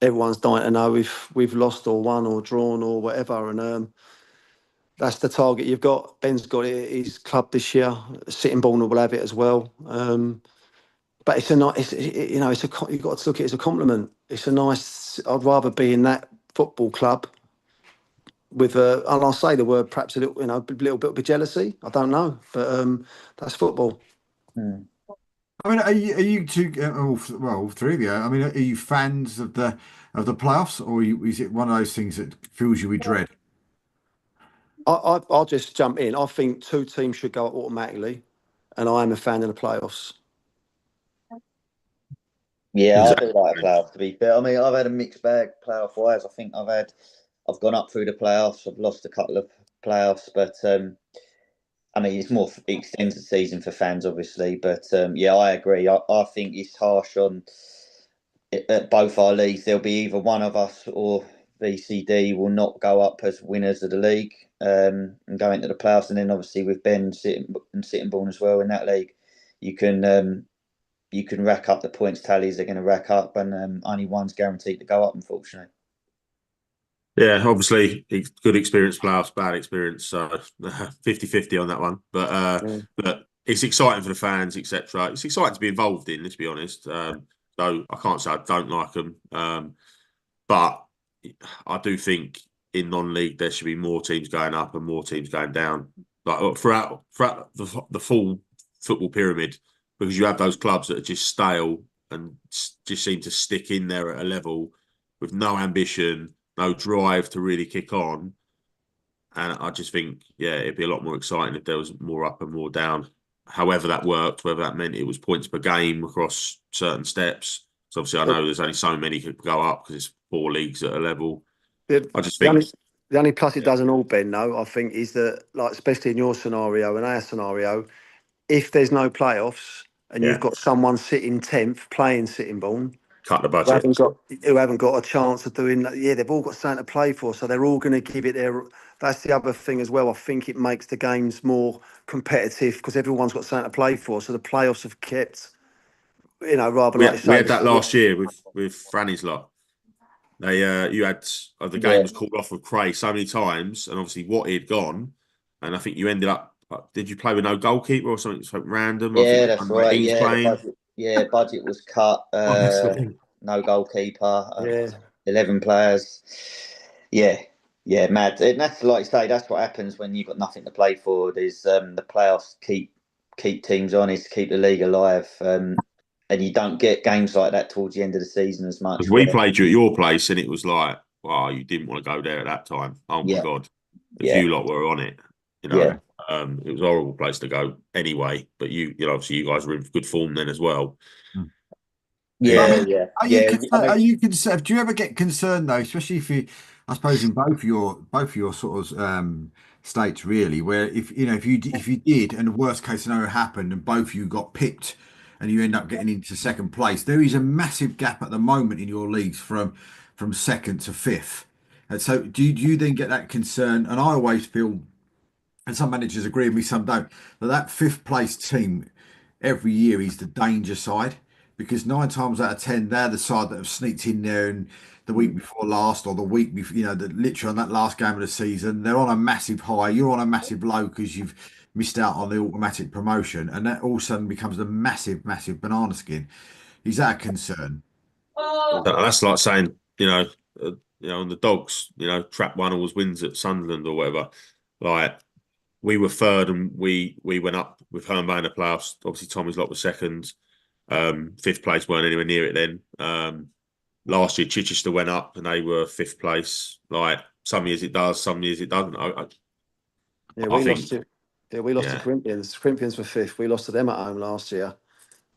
everyone's dying to know if we've lost or won or drawn or whatever. And that's the target you've got. Ben's got it, his club this year. Sittingbourne will have it as well. But it's a nice, you know, you've got to look at it as a compliment. It's a nice. I'd rather be in that football club with and I'll say the word perhaps a little, you know, a little bit of jealousy. I don't know, but that's football. I mean, are you two? All three of you. I mean, are you fans of the playoffs, or is it one of those things that fills you with dread? I'll just jump in. I think two teams should go up automatically, and I am a fan of the playoffs. Yeah, I Exactly. do like a playoff, to be fair. I mean, I've had a mixed bag playoff wise. I think I've gone up through the playoffs. I've lost a couple of playoffs, but I mean, it's more extended season for fans, obviously. But yeah, I agree. I think it's harsh on at both our leagues. There'll be either one of us or VCD will not go up as winners of the league and go into the playoffs. And then obviously with Ben Sittingbourne as well in that league, you can rack up the points tallies they're going to rack up, and only one's guaranteed to go up, unfortunately. Yeah, obviously, good experience playoffs, bad experience. So 50-50 on that one. But it's exciting for the fans, etc. It's exciting to be involved in, let's be honest. So I can't say I don't like them. But I do think in non-league there should be more teams going up and more teams going down. Like throughout the full football pyramid, because you have those clubs that are just stale and just seem to stick in there at a level with no ambition, no drive to really kick on. And I just think, yeah, it'd be a lot more exciting if there was more up and more down. However that worked, whether that meant it was points per game across certain steps. So obviously I know there's only so many could go up because it's 4 leagues at a level. I just think the only plus it doesn't all, Ben, though, I think, is that, like, especially in your scenario and our scenario, if there's no playoffs and you've got someone sitting 10th playing Sittingbourne, cut the budget. who haven't got a chance of doing that. Yeah, they've all got something to play for, so they're all going to give it their. That's the other thing as well. I think it makes the games more competitive because everyone's got something to play for. So the playoffs have kept, you know, rather we like had that last year with Franny's lot. They you had the game was called off with Cray so many times, and obviously what he'd gone, and I think you ended up. Did you play with no goalkeeper or something random? Yeah, that's right. Yeah, budget was cut. No goalkeeper. 11 players. Yeah, mad. And that's like you say. That's what happens when you've got nothing to play for. There's the playoffs keep teams honest, keep the league alive. And you don't get games like that towards the end of the season as much. We played you at your place, and it was like, wow, you didn't want to go there at that time. Oh my god, you lot were on it. You know, it was a horrible place to go anyway. But you know, obviously you guys were in good form then as well. Are you concerned? Do you ever get concerned though, especially if you, I suppose, in both your sort of states really, where if you did, and the worst case scenario happened, and both of you got picked, and you end up getting into second place, there is a massive gap at the moment in your leagues from second to fifth. And so, do you then get that concern? And I always feel, and some managers agree with me, some don't, that fifth place team every year is the danger side. Because 9 times out of 10, they're the side that have sneaked in there and the week before last or the week before, literally on that last game of the season, they're on a massive high. You're on a massive low because you've missed out on the automatic promotion, and that all of a sudden becomes a massive, massive banana skin. Is that a concern? That's like saying, on the Dogs, trap one always wins at Sunderland or whatever. Like, we were third and we went up with Herne Bay in the playoffs. Obviously, Tommy's lot was second. Fifth place weren't anywhere near it then. Last year Chichester went up and they were fifth place. Like, some years it does, some years it doesn't. We lost to Corinthians. Corinthians were fifth. We lost to them at home last year.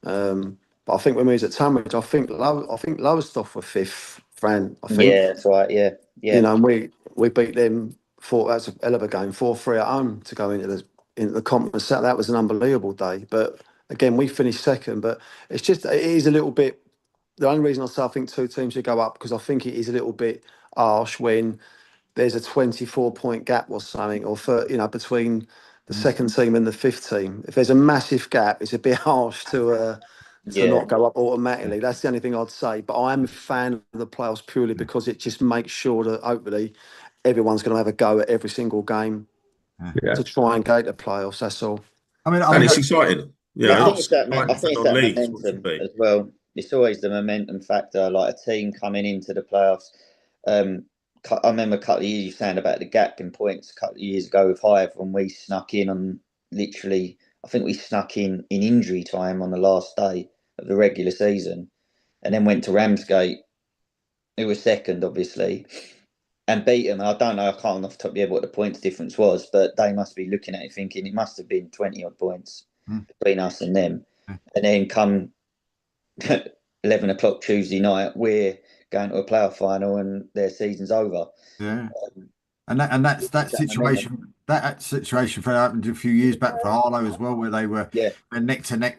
But I think when we was at Tunbridge, I think Lowestoft were fifth, Fran. I think. Yeah, that's right. Yeah. And we beat them. That's a hell of a game. 4-3 at home to go into the conference. That was an unbelievable day. But again, we finished second, but it is a little bit. The only reason I say I think two teams should go up because I think it is a little bit harsh when there's a 24-point gap or something, or between the second team and the fifth team. If there's a massive gap, it's a bit harsh to not go up automatically. That's the only thing I'd say. But I am a fan of the playoffs purely because it just makes sure that hopefully everyone's going to have a go at every single game. Yeah. to try and get the playoffs. That's all. I mean, And it's exciting. I think it's that. I exciting think it's for that non-leagues, what it should momentum be. as well. It's always the momentum factor, like a team coming into the playoffs. I remember a couple of years you saying about the gap in points a couple of years ago with Hive when we snuck in on literally. I think we snuck in injury time on the last day of the regular season, and then went to Ramsgate, who was second, obviously, and beat them. I don't know. I can't off the top of my head what the points difference was, but they must be looking at it thinking it must have been 20 odd points between us and them. And then come 11 o'clock Tuesday night, we're going to a playoff final and their season's over. Yeah. And that's that situation. That situation happened a few years back for Harlow as well, where they were neck to neck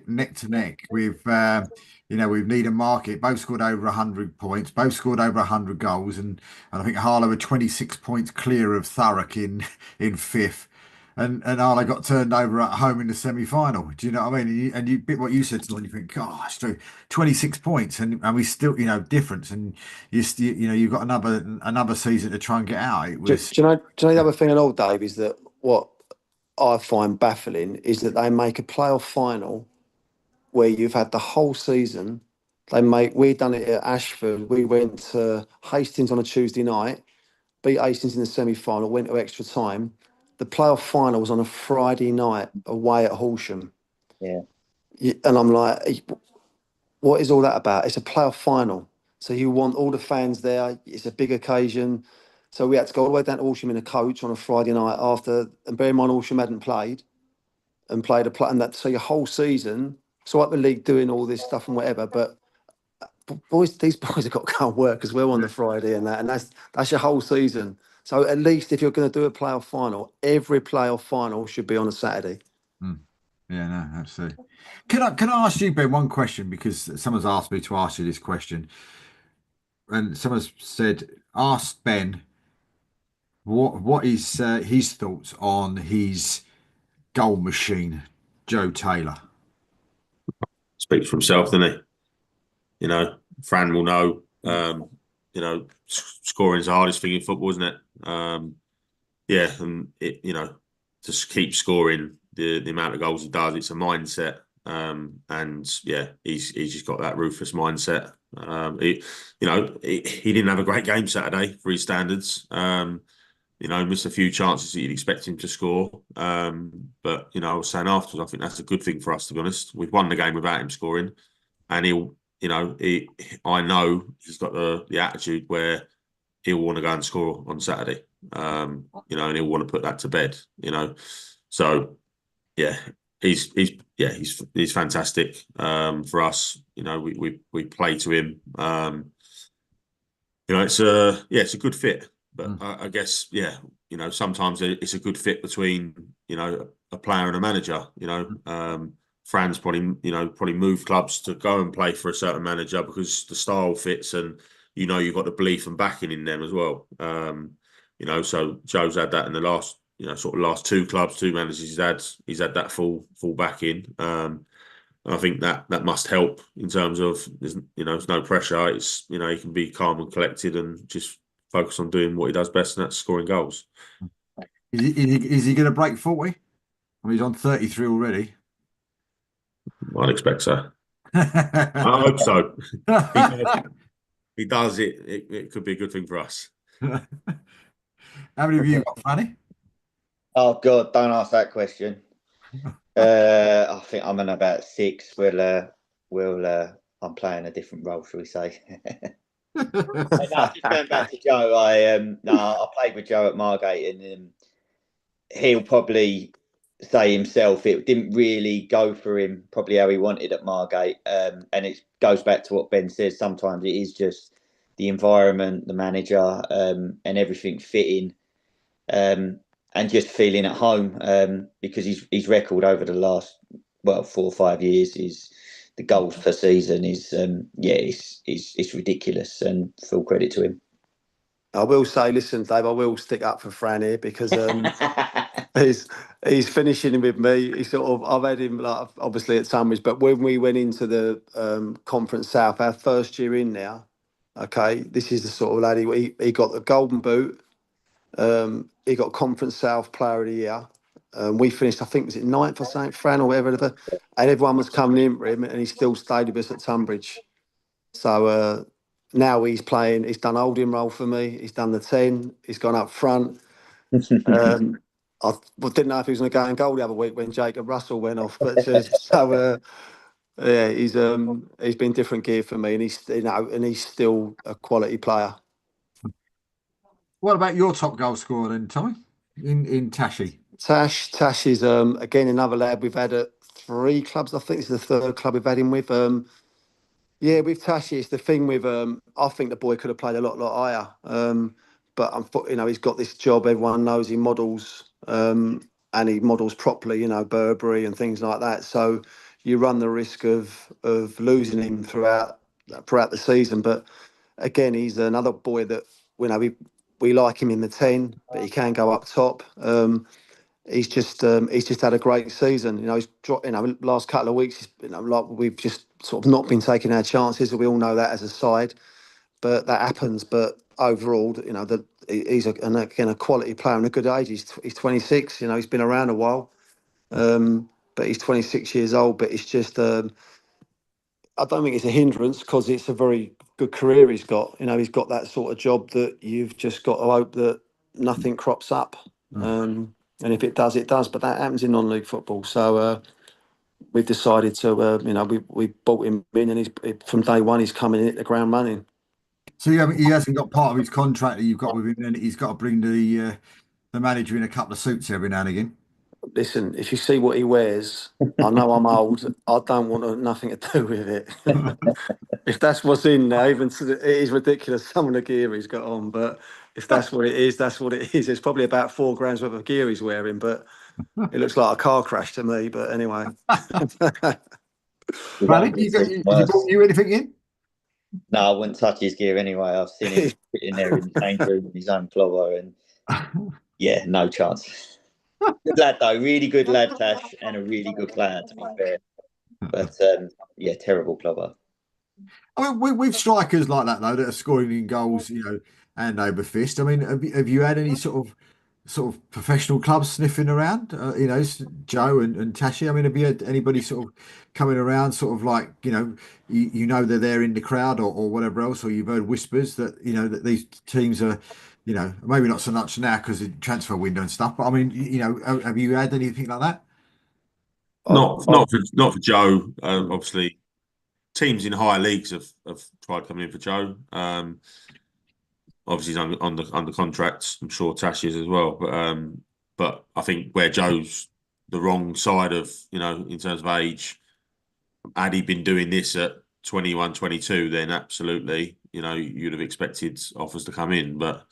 with with Needham Market. Both scored over 100 points. Both scored over 100 goals, and I think Harlow were 26 points clear of Thurrock in fifth. And Arlo got turned over at home in the semi-final. Do you know what I mean? And you bit what you said, and you think, gosh, 26 points, and we still, difference, and you've got another season to try and get out. It was. Do you know the other thing at all, Dave, is that what I find baffling is that they make a playoff final where you've had the whole season. We've done it at Ashford. We went to Hastings on a Tuesday night, beat Hastings in the semi-final, went to extra time. The playoff final was on a Friday night away at Horsham. Yeah. And I'm like, what is all that about? It's a playoff final. So you want all the fans there. It's a big occasion. So we had to go all the way down to Horsham in a coach on a Friday night after, and bear in mind Horsham hadn't played and played a play. And that, so your whole season, so like the league doing all this stuff and whatever, but these boys have got to go and work as well on the Friday and that. And that's your whole season. So at least if you're going to do a playoff final, every playoff final should be on a Saturday. Yeah, no, absolutely. Can I ask you, Ben, one question? Because someone's asked me to ask you this question. And someone's said, ask Ben what is his thoughts on his goal machine, Joe Taylor. Speaks for himself, doesn't he? Fran will know. Scoring is the hardest thing in football, isn't it? And it, to keep scoring the amount of goals he does, it's a mindset. He's just got that ruthless mindset. He didn't have a great game Saturday for his standards. Missed a few chances that you'd expect him to score. But I was saying afterwards, I think that's a good thing for us, to be honest. We've won the game without him scoring, and I know he's got the attitude where he'll want to go and score on Saturday. And he'll want to put that to bed. So yeah, he's fantastic for us. We play to him. It's a good fit. But I guess, sometimes it's a good fit between, a player and a manager. Fran's probably moved clubs to go and play for a certain manager because the style fits and, you've got the belief and backing in them as well. So Joe's had that in the last, last two clubs, two managers he's had that full backing. And I think that must help in terms of, there's no pressure. It's, he can be calm and collected and just focus on doing what he does best, and that's scoring goals. Is he going to break 40? I mean, he's on 33 already. I'd expect so. I hope so. He does it. It could be a good thing for us. How many of you got, Franny? Oh God, don't ask that question. I think I'm on about 6. I'm playing a different role, shall we say? Just going back to Joe, I played with Joe at Margate, and he'll probably say himself it didn't really go for him probably how he wanted at Margate, and it goes back to what Ben says. Sometimes it is just the environment, the manager, and everything fitting, and just feeling at home, because his record over the last 4 or 5 years is. The goals per season is, it's ridiculous, and full credit to him. I will say, listen, Dave, I will stick up for Fran here because he's finishing with me. I've had him obviously at Tunbridge, but when we went into the Conference South, our first year in now, okay, this is the sort of lad he got the golden boot, He got Conference South Player of the Year. We finished, I think, was it ninth or something, Fran, or whatever. And everyone was coming in for him, and he still stayed with us at Tunbridge. So now he's playing. He's done holding role for me. He's done the 10. He's gone up front. I didn't know if he was going to go and goal the other week when Jacob Russell went off, but yeah, he's been different gear for me, and he's still a quality player. What about your top goal scorer then, Tommy? In Tashi? Tash is again another lad we've had at 3 clubs. I think it's the 3rd club we've had him with. Yeah, with Tashi, it's the thing with I think the boy could have played a lot higher. But he's got this job. Everyone knows he models, and he models properly. Burberry and things like that. So you run the risk of losing him throughout the season. But again, he's another boy that we like him in the 10, but he can go up top. He's just had a great season. He's dropped. Last couple of weeks, like we've just sort of not been taking our chances. We all know that as a side, but that happens. But overall, he's a quality player and a good age. He's 26. He's been around a while, but he's 26 years old. But it's just I don't think it's a hindrance because it's a very good career he's got. He's got that sort of job that you've just got to hope that nothing crops up. And if it does, it does. But that happens in non-league football. So we've decided to, we bought him in, and from day one he's coming in at the ground running. So he hasn't got part of his contract that you've got with him, and he's got to bring the manager in a couple of suits every now and again. Listen, if you see what he wears, I know I'm old. I don't want nothing to do with it. If that's what's in there, it is ridiculous some of the gear he's got on. But if that's what it is, that's what it is. It's probably about 4 grams worth of gear he's wearing, but it looks like a car crash to me. But anyway. Malik, you anything in? No, I wouldn't touch his gear anyway. I've seen him in there in the same room with his own plover, and yeah, no chance. Good lad though, really good lad, Tash, and a really good player to be fair. But yeah, terrible plover. I mean, with strikers like that though that are scoring in goals, and over fist. I mean, have you had any sort of professional clubs sniffing around? Joe and Tashi. I mean, have you had anybody sort of coming around, sort of like they're there in the crowd or whatever else, or you've heard whispers that that these teams are. Maybe not so much now because of the transfer window and stuff. But I mean, have you had anything like that? Not for Joe. Obviously, teams in higher leagues have tried coming in for Joe. Obviously, he's under contracts. I'm sure Tash is as well. But I think where Joe's the wrong side of in terms of age, had he been doing this at 21, 22, then absolutely you'd have expected offers to come in. But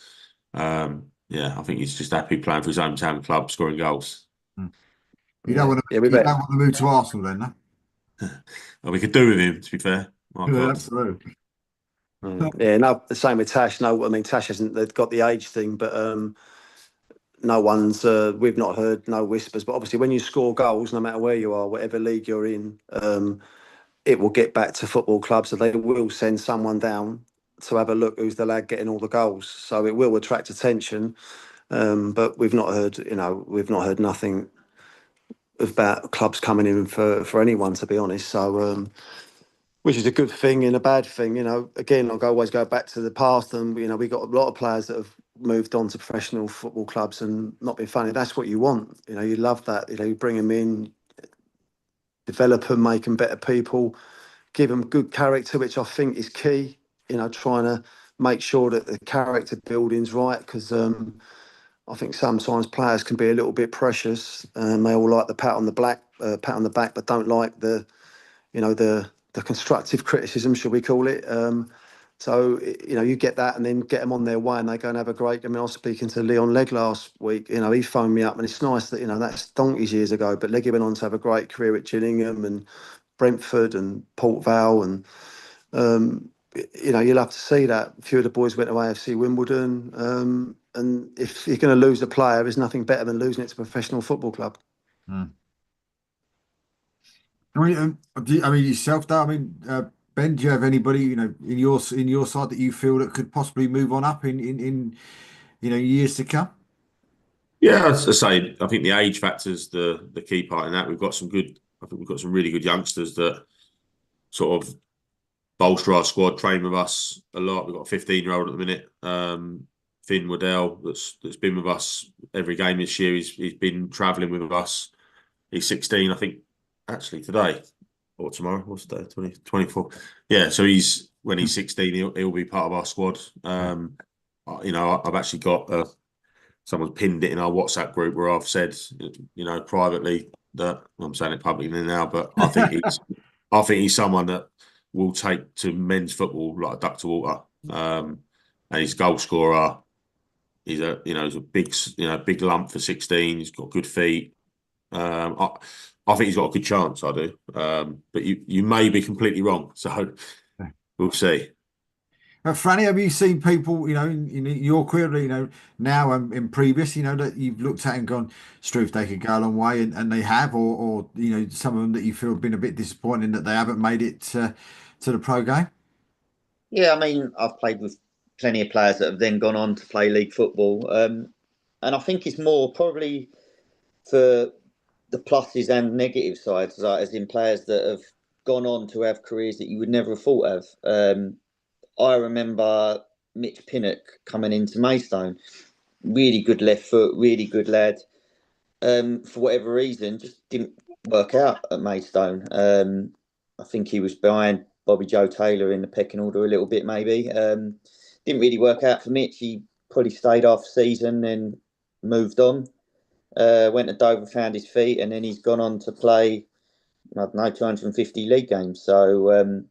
yeah, I think he's just happy playing for his hometown club, scoring goals. You don't want to move to Arsenal then, no? Well, we could do with him, to be fair. Yeah, absolutely. Yeah, no, the same with Tash. No, I mean Tash hasn't got the age thing, but no one's. We've not heard no whispers. But obviously, when you score goals, no matter where you are, whatever league you're in, it will get back to football clubs, so they will send someone down to have a look who's the lad getting all the goals. So it will attract attention, but we've not heard nothing about clubs coming in for anyone, to be honest. So, which is a good thing and a bad thing. Again, always go back to the past, and we got a lot of players that have moved on to professional football clubs and not been funny. That's what you want. You love that. You bring them in, develop them, make them better people, give them good character, which I think is key. Trying to make sure that the character building's right, because I think sometimes players can be a little bit precious, and they all like the pat on the back, but don't like the constructive criticism, should we call it? So you get that, and then get them on their way, and they go and have a great. I mean, I was speaking to Leon Legg last week. He phoned me up, and it's nice that that's donkeys years ago, but Leggy went on to have a great career at Gillingham and Brentford and Port Vale, and you'll have to see that. A few of the boys went to AFC Wimbledon, and if you're going to lose a player, there's nothing better than losing it to a professional football club. I mean, yourself, though. I mean, Ben, do you have anybody in your side that you feel that could possibly move on up in years to come? Yeah, as I say, I think the age factor's the key part in that. I think we've got some really good youngsters that sort of bolster our squad, train with us a lot. We've got a 15-year-old at the minute, Finn Waddell, that's been with us every game this year. He's been travelling with us. He's 16, I think, actually today or tomorrow. What's the day? 24. Yeah, so when he's 16, he'll be part of our squad. I've actually got someone's pinned it in our WhatsApp group where I've said, privately that I'm saying it publicly now, but I think he's someone that will take to men's football like a duck to water. And he's a goal scorer. He's a big lump for 16. He's got good feet. I think he's got a good chance. I do, but you may be completely wrong. So we'll see. Franny, have you seen people, in your career, now and in previous, that you've looked at and gone, Struth, they could go a long way, and they have, or some of them that you feel have been a bit disappointing that they haven't made it to the pro game? Yeah, I mean, I've played with plenty of players that have then gone on to play league football, and I think it's more probably for the pluses and negative sides, like, as in players that have gone on to have careers that you would never have thought of. I remember Mitch Pinnock coming into Maidstone. Really good left foot, really good lad. For whatever reason, just didn't work out at Maidstone. I think he was behind Bobby Joe Taylor in the pecking order a little bit, maybe. Didn't really work out for Mitch. He probably stayed off season and moved on. Went to Dover, found his feet, and then he's gone on to play, I don't know, 250 league games. So,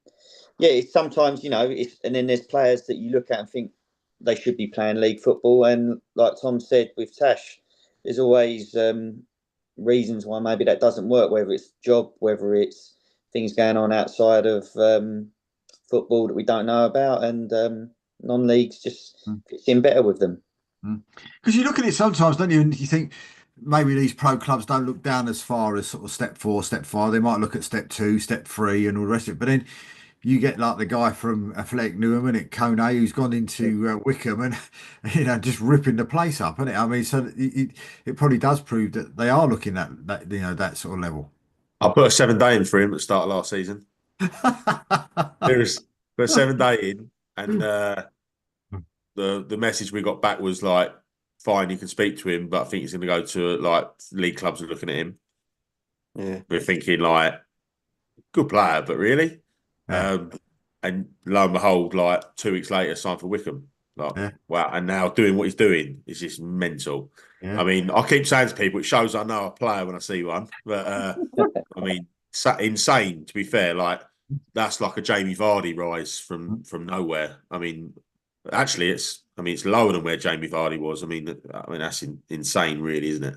yeah, it's sometimes, and then there's players that you look at and think they should be playing league football. And like Tom said with Tash, there's always reasons why maybe that doesn't work, whether it's job, whether it's things going on outside of football that we don't know about. And non-leagues just fits in better with them. Because you look at it sometimes, don't you, and you think maybe these pro clubs don't look down as far as sort of step 4, step 5. They might look at step 2, step 3 and all the rest of it. But then you get like the guy from Athletic Newham at Kone who's gone into Wickham and just ripping the place up, isn't it? I mean, so it probably does prove that they are looking at that that sort of level. I put a 7-day in for him at the start of last season. There's put a 7-day in, and the message we got back was like, fine, you can speak to him, but I think he's going to go to like league clubs are looking at him. Yeah, we're thinking like, good player, but really. Yeah. And lo and behold, like 2 weeks later, signed for Wickham. Like, Yeah. wow! And now doing what he's doing is just mental. Yeah. I mean, I keep saying to people, it shows I know a player when I see one. But I mean, insane. To be fair, like that's like a Jamie Vardy rise from nowhere. I mean, actually, it's lower than where Jamie Vardy was. I mean that's insane, really, isn't it?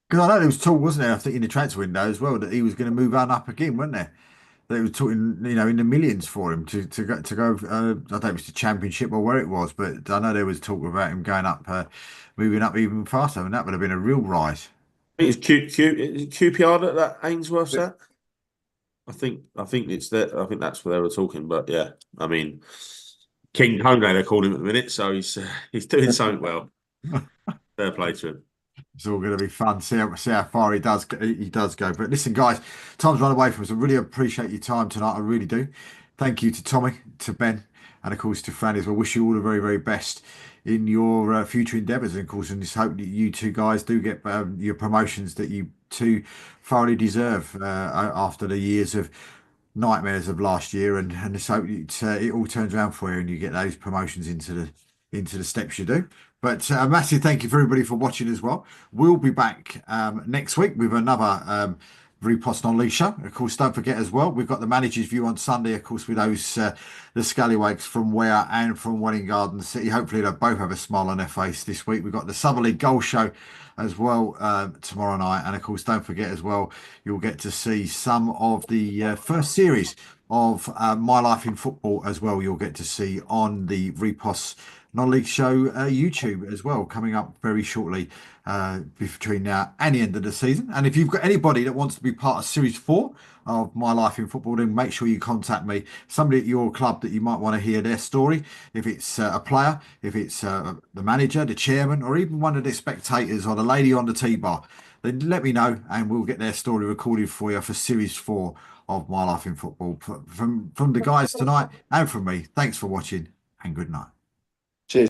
Because I know there was talk, wasn't there, I think in the transfer window as well, that he was going to move on up again, wasn't there? They were talking, in the millions for him to go. I don't know if it was the Championship or where it was, but I know there was talk about him going up, moving up even faster, and that would have been a real rise. I think it's QPR that Ainsworth's at. I think it's that. I think that's what they were talking. But yeah, I mean, King Kone they're calling him at the minute, so he's doing something well. Fair play to him. It's all going to be fun. See how far he does go. But listen, guys, time's run away from us. I really appreciate your time tonight. I really do. Thank you to Tommy, to Ben, and of course to Franny as well. Wish you all the very, very best in your future endeavours. And of course, and just hope that you two guys do get your promotions that you two thoroughly deserve after the years of nightmares of last year. And just hope it all turns around for you and you get those promotions into the steps you do. But a massive thank you for everybody for watching as well. We'll be back next week with another Riposte Non-League show. Of course, don't forget as well, we've got the manager's view on Sunday, of course, with those the Scallywags from Ware and from Welwyn Garden City. Hopefully they'll both have a smile on their face this week. We've got the Southern League Goal Show as well tomorrow night. And of course, don't forget as well, you'll get to see some of the first series of My Life in Football as well. You'll get to see on the Riposte Non-League Show YouTube as well, coming up very shortly between now and the end of the season. And if you've got anybody that wants to be part of Series 4 of My Life in Football, then make sure you contact me. Somebody at your club that you might want to hear their story. If it's a player, if it's the manager, the chairman, or even one of the spectators or the lady on the T-bar, then let me know and we'll get their story recorded for you for Series 4 of My Life in Football. From the guys tonight and from me, thanks for watching and good night.